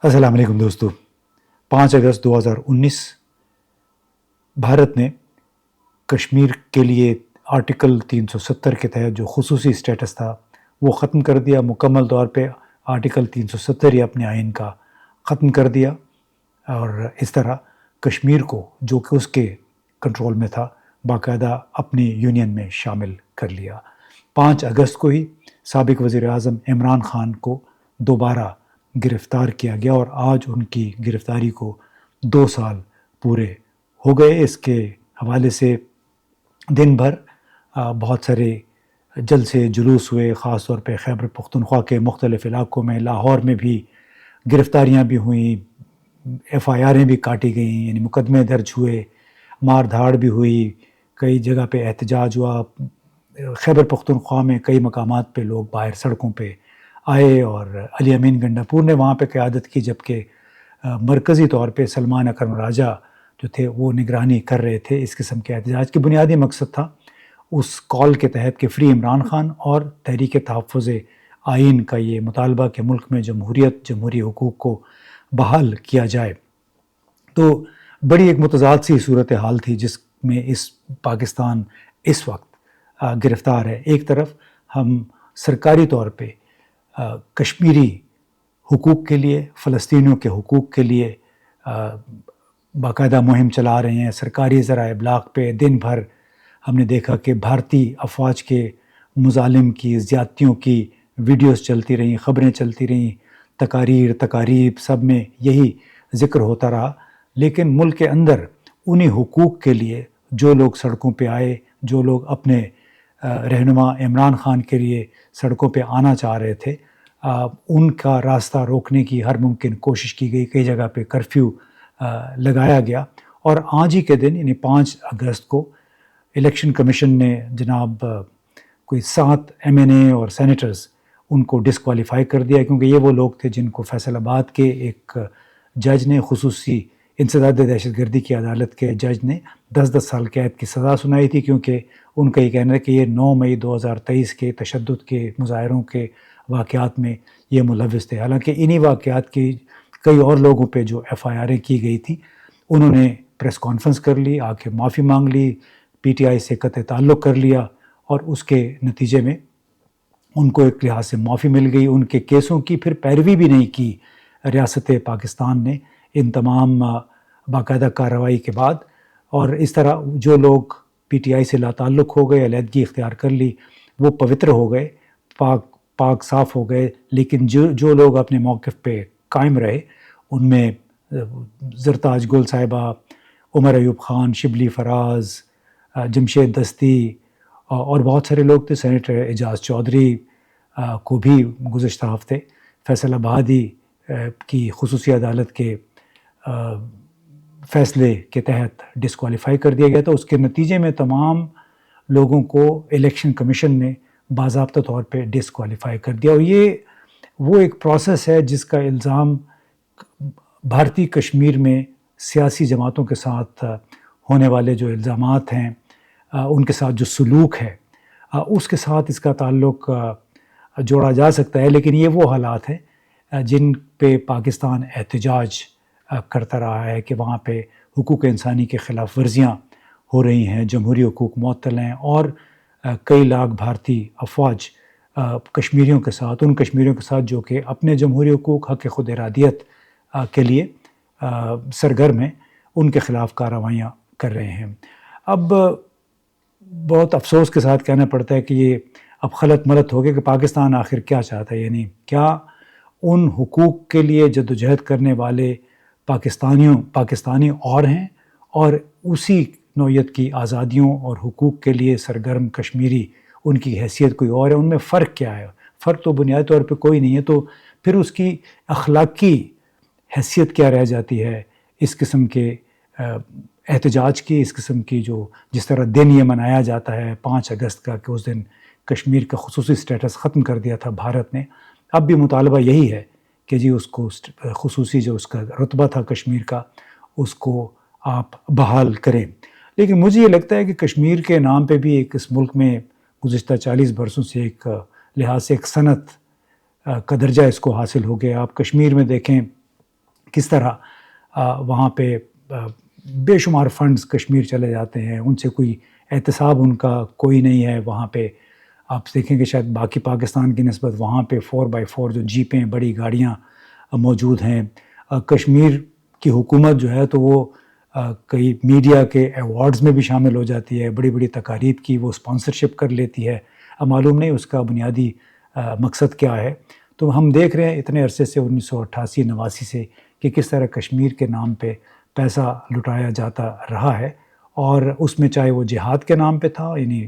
السلام علیکم دوستو. 5 اگست 2019 بھارت نے کشمیر کے لیے آرٹیکل 370 کے تحت جو خصوصی اسٹیٹس تھا وہ ختم کر دیا. مکمل طور پہ آرٹیکل 370 ہی اپنے آئین کا ختم کر دیا اور اس طرح کشمیر کو جو کہ اس کے کنٹرول میں تھا باقاعدہ اپنی یونین میں شامل کر لیا. 5 اگست کو ہی سابق وزیر اعظم عمران خان کو دوبارہ گرفتار کیا گیا اور آج ان کی گرفتاری کو 2 سال پورے ہو گئے. اس کے حوالے سے دن بھر بہت سارے جلسے جلوس ہوئے، خاص طور پہ خیبر پختونخوا کے مختلف علاقوں میں. لاہور میں بھی گرفتاریاں بھی ہوئیں، ایف آئی آریں بھی کاٹی گئیں، یعنی مقدمے درج ہوئے، مار دھاڑ بھی ہوئی، کئی جگہ پہ احتجاج ہوا. خیبر پختونخوا میں کئی مقامات پہ لوگ باہر سڑکوں پہ آئے اور علی امین گنڈاپور نے وہاں پہ قیادت کی، جبکہ مرکزی طور پہ سلمان اکرم راجہ جو تھے وہ نگرانی کر رہے تھے. اس قسم کے احتجاج کی بنیادی مقصد تھا اس کال کے تحت کہ فری عمران خان اور تحریک تحفظ آئین کا یہ مطالبہ کہ ملک میں جمہوریت، جمہوری حقوق کو بحال کیا جائے. تو بڑی ایک متضاد سی صورتحال تھی جس میں پاکستان اس وقت گرفتار ہے. ایک طرف ہم سرکاری طور پہ کشمیری حقوق کے لیے، فلسطینیوں کے حقوق کے لیے باقاعدہ مہم چلا رہے ہیں. سرکاری ذرائع ابلاغ پہ دن بھر ہم نے دیکھا کہ بھارتی افواج کے مظالم کی، زیادتیوں کی ویڈیوز چلتی رہیں، خبریں چلتی رہیں، تقاریب سب میں یہی ذکر ہوتا رہا. لیکن ملک کے اندر انہی حقوق کے لیے جو لوگ سڑکوں پہ آئے، جو لوگ اپنے رہنما عمران خان کے لیے سڑکوں پہ آنا چاہ رہے تھے، ان کا راستہ روکنے کی ہر ممکن کوشش کی گئی. کئی جگہ پہ کرفیو لگایا گیا اور آج ہی کے دن یعنی 5 اگست کو الیکشن کمیشن نے جناب کوئی 7 MNA اور سینیٹرز ان کو ڈسکوالیفائی کر دیا، کیونکہ یہ وہ لوگ تھے جن کو فیصل آباد کے ایک جج نے، خصوصی انسداد دہشت گردی کی عدالت کے جج نے 10 سال قید کی سزا سنائی تھی، کیونکہ ان کا یہ کہنا ہے کہ یہ 9 مئی 2023 کے تشدد کے مظاہروں کے واقعات میں یہ ملوث تھے. حالانکہ انہی واقعات کی کئی اور لوگوں پہ جو FIR کی گئی تھی انہوں نے پریس کانفرنس کر لی، آ کے معافی مانگ لی، PTI سے قطع تعلق کر لیا اور اس کے نتیجے میں ان کو ایک لحاظ سے معافی مل گئی. ان کے کیسوں کی پھر پیروی بھی نہیں کی ریاست پاکستان نے ان تمام باقاعدہ کارروائی کے بعد، اور اس طرح جو لوگ PTI سے لا تعلق ہو گئے، علیحدگی اختیار کر لی، وہ پوتر ہو گئے، پاک صاف ہو گئے. لیکن جو لوگ اپنے موقف پہ قائم رہے ان میں زرتاج گل صاحبہ، عمر ایوب خان، شبلی فراز، جمشید دستی اور بہت سارے لوگ تھے. سینیٹر اعجاز چودھری کو بھی گزشتہ ہفتے فیصل آبادی کی خصوصی عدالت کے فیصلے کے تحت ڈسکوالیفائی کر دیا گیا تھا. اس کے نتیجے میں تمام لوگوں کو الیکشن کمیشن نے باضابطہ طور پہ ڈسکوالیفائی کر دیا. اور یہ وہ ایک پروسیس ہے جس کا الزام بھارتی کشمیر میں سیاسی جماعتوں کے ساتھ ہونے والے جو الزامات ہیں، ان کے ساتھ جو سلوک ہے، اس کے ساتھ اس کا تعلق جوڑا جا سکتا ہے. لیکن یہ وہ حالات ہیں جن پہ پاکستان احتجاج کرتا رہا ہے کہ وہاں پہ حقوق انسانی کے خلاف ورزیاں ہو رہی ہیں، جمہوری حقوق معطل ہیں، اور کئی لاکھ بھارتی افواج کشمیریوں کے ساتھ، ان کشمیریوں کے ساتھ جو کہ اپنے جمہوری حقوق، حق خود ارادیت کے لیے سرگرم ہیں، ان کے خلاف کارروائیاں کر رہے ہیں. اب بہت افسوس کے ساتھ کہنا پڑتا ہے کہ یہ اب خلط ملط ہو گیا کہ پاکستان آخر کیا چاہتا ہے. یعنی کیا ان حقوق کے لیے جدوجہد کرنے والے پاکستانی اور ہیں، اور اسی نوعیت کی آزادیوں اور حقوق کے لیے سرگرم کشمیری ان کی حیثیت کوئی اور ہے؟ ان میں فرق کیا ہے؟ فرق تو بنیادی طور پہ کوئی نہیں ہے. تو پھر اس کی اخلاقی حیثیت کیا رہ جاتی ہے اس قسم کے احتجاج کی، اس قسم کی جس طرح دن یہ منایا جاتا ہے 5 اگست کا کہ اس دن کشمیر کا خصوصی اسٹیٹس ختم کر دیا تھا بھارت نے. اب بھی مطالبہ یہی ہے کہ جی اس کو خصوصی جو اس کا رتبہ تھا کشمیر کا، اس کو آپ بحال کریں. لیکن مجھے یہ لگتا ہے کہ کشمیر کے نام پہ بھی ایک اس ملک میں گزشتہ 40 برسوں سے ایک لحاظ سے ایک صنعت کا درجہ اس کو حاصل ہو گیا. آپ کشمیر میں دیکھیں کس طرح وہاں پہ بے شمار فنڈز کشمیر چلے جاتے ہیں، ان سے کوئی احتساب ان کا کوئی نہیں ہے وہاں پہ. آپ دیکھیں کہ شاید باقی پاکستان کی نسبت وہاں پہ 4x4 جو جیپیں بڑی گاڑیاں موجود ہیں. کشمیر کی حکومت جو ہے تو وہ کئی میڈیا کے ایوارڈز میں بھی شامل ہو جاتی ہے، بڑی بڑی تقاریب کی وہ اسپانسرشپ کر لیتی ہے. اب معلوم نہیں اس کا بنیادی مقصد کیا ہے. تو ہم دیکھ رہے ہیں اتنے عرصے سے 1988-89 سے کہ کس طرح کشمیر کے نام پہ پیسہ لٹایا جاتا رہا ہے، اور اس میں چاہے وہ جہاد کے نام پہ تھا، یعنی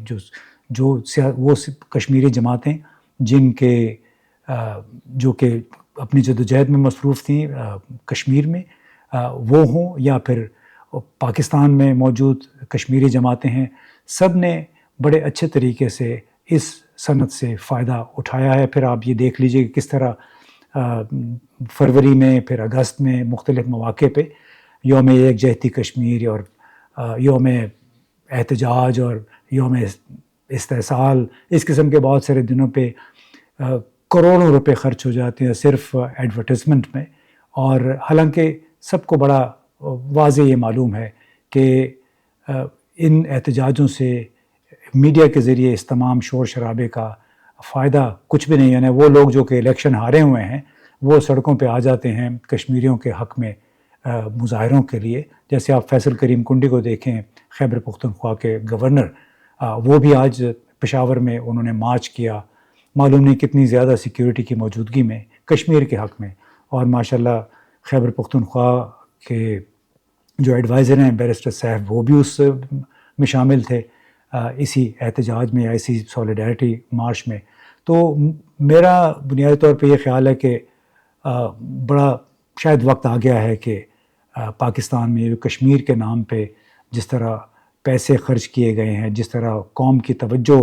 وہ کشمیری جماعتیں جن کے جو کہ اپنی جدوجہد میں مصروف تھیں کشمیر میں، وہ ہوں یا پھر پاکستان میں موجود کشمیری جماعتیں ہیں، سب نے بڑے اچھے طریقے سے اس صنعت سے فائدہ اٹھایا ہے. پھر آپ یہ دیکھ لیجئے کہ کس طرح فروری میں پھر اگست میں مختلف مواقع پہ یوم یکجہتی کشمیر اور یوم احتجاج اور یوم استحصال، اس قسم کے بہت سارے دنوں پہ کروڑوں روپے خرچ ہو جاتے ہیں صرف ایڈورٹیزمنٹ میں. اور حالانکہ سب کو بڑا واضح یہ معلوم ہے کہ ان احتجاجوں سے میڈیا کے ذریعے اس تمام شور شرابے کا فائدہ کچھ بھی نہیں. یعنی وہ لوگ جو کہ الیکشن ہارے ہوئے ہیں وہ سڑکوں پہ آ جاتے ہیں کشمیریوں کے حق میں مظاہروں کے لیے. جیسے آپ فیصل کریم کنڈی کو دیکھیں، خیبر پختونخوا کے گورنر، وہ بھی آج پشاور میں انہوں نے مارچ کیا، معلوم نہیں کتنی زیادہ سیکیورٹی کی موجودگی میں کشمیر کے حق میں. اور ماشاءاللہ خیبر پختونخوا کے جو ایڈوائزر ہیں بیرسٹر صاحب، وہ بھی اس میں شامل تھے اسی احتجاج میں یا اسی سولیڈیرٹی مارچ میں. تو میرا بنیادی طور پہ یہ خیال ہے کہ بڑا شاید وقت آ گیا ہے کہ پاکستان میں کشمیر کے نام پہ جس طرح پیسے خرچ کیے گئے ہیں، جس طرح قوم کی توجہ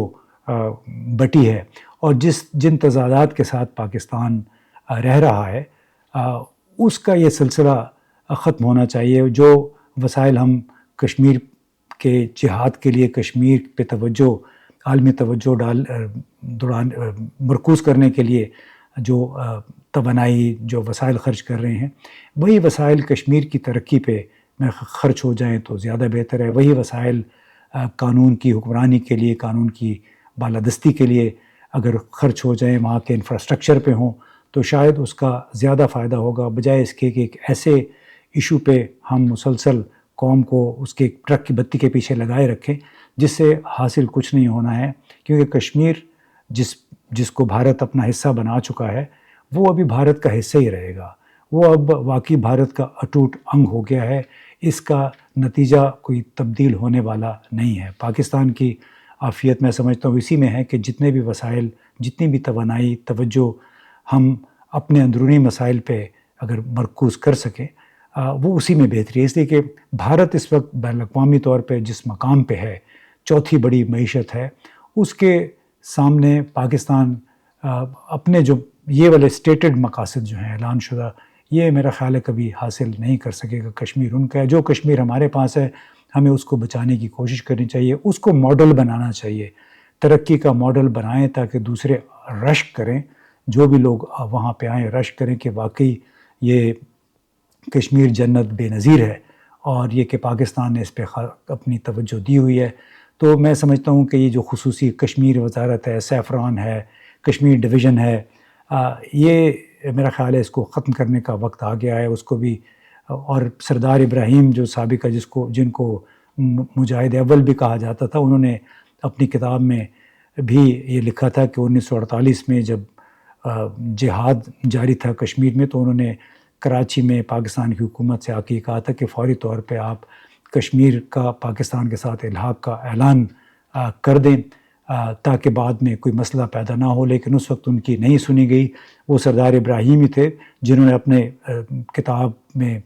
بٹی ہے، اور جن تضادات کے ساتھ پاکستان رہ رہا ہے، اس کا یہ سلسلہ ختم ہونا چاہیے. جو وسائل ہم کشمیر کے جہاد کے لیے کشمیر پہ توجہ، عالمی توجہ مرکوز کرنے کے لیے جو توانائی، جو وسائل خرچ کر رہے ہیں، وہی وسائل کشمیر کی ترقی پہ خرچ ہو جائیں تو زیادہ بہتر ہے. وہی وسائل قانون کی حکمرانی کے لیے، قانون کی بالادستی کے لیے اگر خرچ ہو جائیں، وہاں کے انفراسٹرکچر پہ ہوں، تو شاید اس کا زیادہ فائدہ ہوگا، بجائے اس کے کہ ایک ایسے ایشو پہ ہم مسلسل قوم کو اس کے ٹرک کی بتی کے پیچھے لگائے رکھیں جس سے حاصل کچھ نہیں ہونا ہے. کیونکہ کشمیر جس کو بھارت اپنا حصہ بنا چکا ہے، وہ ابھی بھارت کا حصہ ہی رہے گا. وہ اب واقعی بھارت کا اٹوٹ انگ ہو گیا ہے. اس کا نتیجہ کوئی تبدیل ہونے والا نہیں ہے. پاکستان کی عافیت میں سمجھتا ہوں اسی میں ہے کہ جتنے بھی وسائل، جتنی بھی توانائی، توجہ ہم اپنے اندرونی مسائل پہ اگر مرکوز کر سکیں، وہ اسی میں بہتری ہے. اس لیے کہ بھارت اس وقت بین الاقوامی طور پہ جس مقام پہ ہے، چوتھی بڑی معیشت ہے، اس کے سامنے پاکستان اپنے جو یہ والے اسٹیٹڈ مقاصد جو ہیں اعلان شدہ، یہ میرا خیال ہے کبھی حاصل نہیں کر سکے گا. کشمیر ان کا ہے. جو کشمیر ہمارے پاس ہے، ہمیں اس کو بچانے کی کوشش کرنی چاہیے، اس کو ماڈل بنانا چاہیے، ترقی کا ماڈل بنائیں تاکہ دوسرے رشک کریں، جو بھی لوگ وہاں پہ آئیں رشک کریں کہ واقعی یہ کشمیر جنت بے نظیر ہے، اور یہ کہ پاکستان نے اس پہ اپنی توجہ دی ہوئی ہے. تو میں سمجھتا ہوں کہ یہ جو خصوصی کشمیر وزارت ہے، سیفران ہے، کشمیر ڈویژن ہے، یہ میرا خیال ہے اس کو ختم کرنے کا وقت آ گیا ہے. اس کو بھی، اور سردار ابراہیم جو سابقہ جن کو مجاہد اول بھی کہا جاتا تھا، انہوں نے اپنی کتاب میں بھی یہ لکھا تھا کہ 1948 میں جب جہاد جاری تھا کشمیر میں، تو انہوں نے کراچی میں پاکستان کی حکومت سے آ کے کہا تھا کہ فوری طور پہ آپ کشمیر کا پاکستان کے ساتھ الحاق کا اعلان کر دیں تاکہ بعد میں کوئی مسئلہ پیدا نہ ہو. لیکن اس وقت ان کی نہیں سنی گئی. وہ سردار ابراہیم ہی تھے جنہوں نے اپنے کتاب میں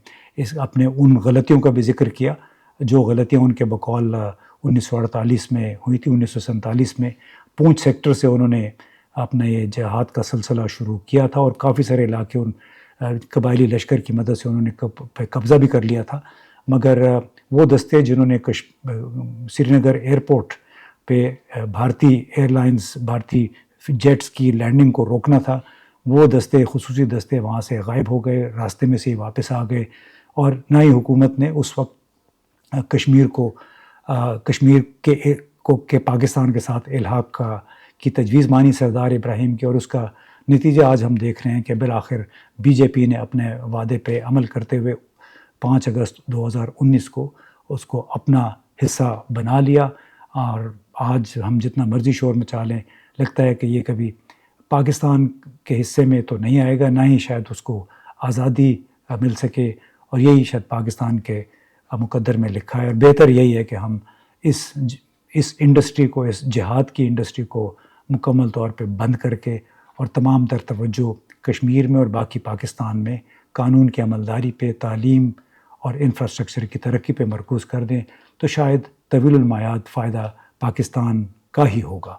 اپنے ان غلطیوں کا بھی ذکر کیا جو غلطیاں ان کے بقول 1948 میں ہوئی تھی. 1947 میں پونچھ سیکٹر سے انہوں نے اپنا یہ جہاد کا سلسلہ شروع کیا تھا، اور کافی سارے علاقے ان قبائلی لشکر کی مدد سے انہوں نے قبضہ بھی کر لیا تھا. مگر وہ دستے جنہوں نے سری نگر ایئرپورٹ پہ بھارتی ایئر لائنز، بھارتی جیٹس کی لینڈنگ کو روکنا تھا، وہ دستے خصوصی دستے وہاں سے غائب ہو گئے، راستے میں سے ہی واپس آ گئے، اور نہ ہی حکومت نے اس وقت کشمیر کے پاکستان کے ساتھ الحاق کی تجویز مانی سردار ابراہیم کی، اور اس کا نتیجہ آج ہم دیکھ رہے ہیں کہ بالآخر بی جے پی نے اپنے وعدے پہ عمل کرتے ہوئے 5 اگست 2019 کو اس کو اپنا حصہ بنا لیا، اور آج ہم جتنا مرضی شور مچا لیں لگتا ہے کہ یہ کبھی پاکستان کے حصے میں تو نہیں آئے گا، نہ ہی شاید اس کو آزادی مل سکے، اور یہی شاید پاکستان کے مقدر میں لکھا ہے، اور بہتر یہی ہے کہ ہم اس انڈسٹری کو، اس جہاد کی انڈسٹری کو مکمل طور پہ بند کر کے اور تمام تر توجہ کشمیر میں اور باقی پاکستان میں قانون کی عملداری پہ، تعلیم اور انفراسٹرکچر کی ترقی پہ مرکوز کر دیں، تو شاید طویل المعاد فائدہ پاکستان کا ہی ہوگا۔